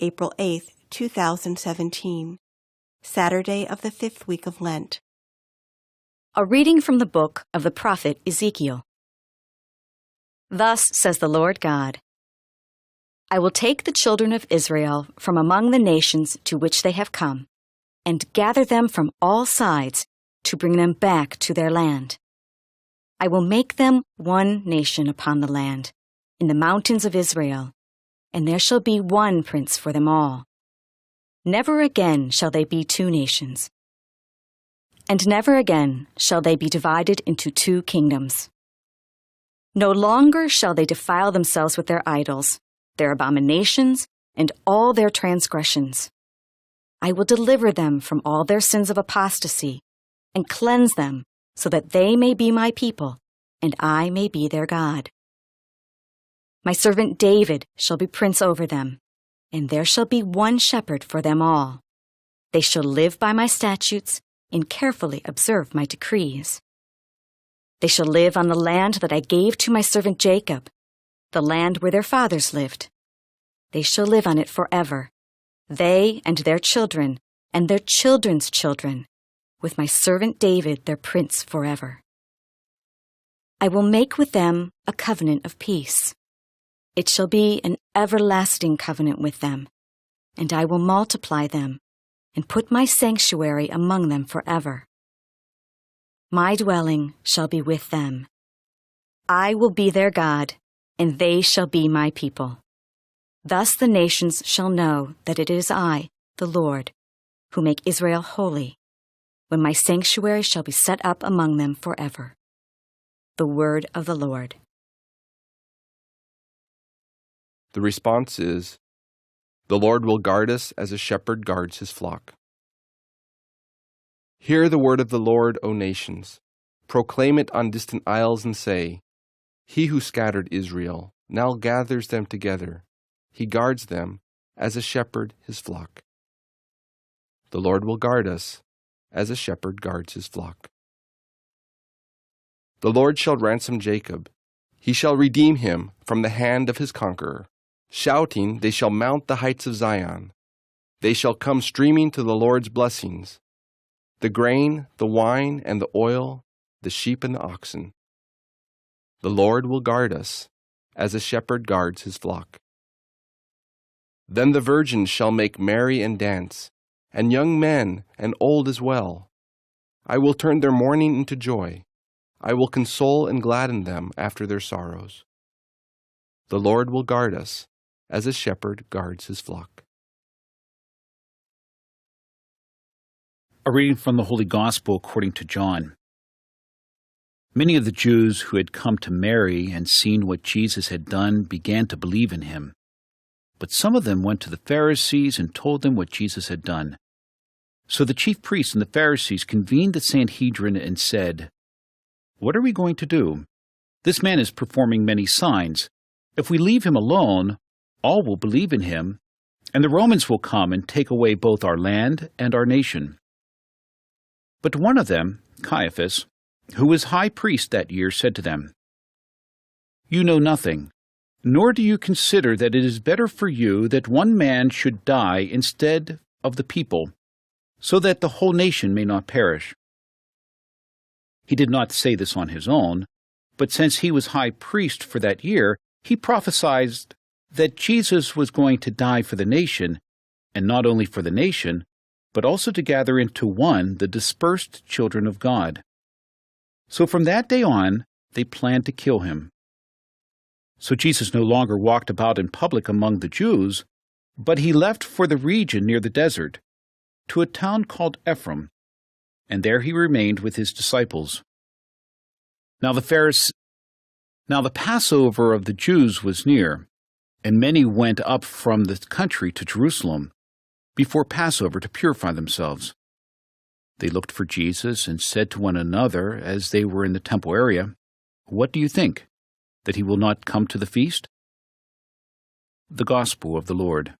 April 8, 2017, Saturday of the 5th week of Lent. A reading from the book of the prophet Ezekiel. Thus says the Lord God, I will take the children of Israel from among the nations to which they have come, and gather them from all sides to bring them back to their land. I will make them one nation upon the land, in the mountains of Israel, and there shall be one prince for them all. Never again shall they be two nations, and never again shall they be divided into two kingdoms. No longer shall they defile themselves with their idols, their abominations, and all their transgressions. I will deliver them from all their sins of apostasy, and cleanse them, so that they may be my people, and I may be their God. My servant David shall be prince over them, and there shall be one shepherd for them all. They shall live by my statutes, and carefully observe my decrees. They shall live on the land that I gave to my servant Jacob, the land where their fathers lived. They shall live on it forever, they and their children, and their children's children, with my servant David their prince forever. I will make with them a covenant of peace. It shall be an everlasting covenant with them, and I will multiply them, and put my sanctuary among them forever. My dwelling shall be with them. I will be their God, and they shall be my people. Thus the nations shall know that it is I, the Lord, who make Israel holy, when my sanctuary shall be set up among them forever. The word of the Lord. The response is, the Lord will guard us as a shepherd guards his flock. Hear the word of the Lord, O nations. Proclaim it on distant isles and say, He who scattered Israel now gathers them together. He guards them as a shepherd his flock. The Lord will guard us as a shepherd guards his flock. The Lord shall ransom Jacob. He shall redeem him from the hand of his conqueror. Shouting, they shall mount the heights of Zion. They shall come streaming to the Lord's blessings, the grain, the wine, and the oil, the sheep and the oxen. The Lord will guard us, as a shepherd guards his flock. Then the virgins shall make merry and dance, and young men and old as well. I will turn their mourning into joy. I will console and gladden them after their sorrows. The Lord will guard us, as a shepherd guards his flock. A reading from the Holy Gospel according to John. Many of the Jews who had come to Mary and seen what Jesus had done began to believe in him. But some of them went to the Pharisees and told them what Jesus had done. So the chief priests and the Pharisees convened the Sanhedrin and said, What are we going to do? This man is performing many signs. If we leave him alone, all will believe in him, and the Romans will come and take away both our land and our nation. But one of them, Caiaphas, who was high priest that year, said to them, You know nothing, nor do you consider that it is better for you that one man should die instead of the people, so that the whole nation may not perish. He did not say this on his own, but since he was high priest for that year, he prophesied that Jesus was going to die for the nation, and not only for the nation, but also to gather into one the dispersed children of God. So from that day on, they planned to kill him. So Jesus no longer walked about in public among the Jews, but he left for the region near the desert, to a town called Ephraim, and there he remained with his disciples. Now the Passover of the Jews was near, and many went up from the country to Jerusalem before Passover to purify themselves. They looked for Jesus and said to one another as they were in the temple area, What do you think, that he will not come to the feast? The Gospel of the Lord.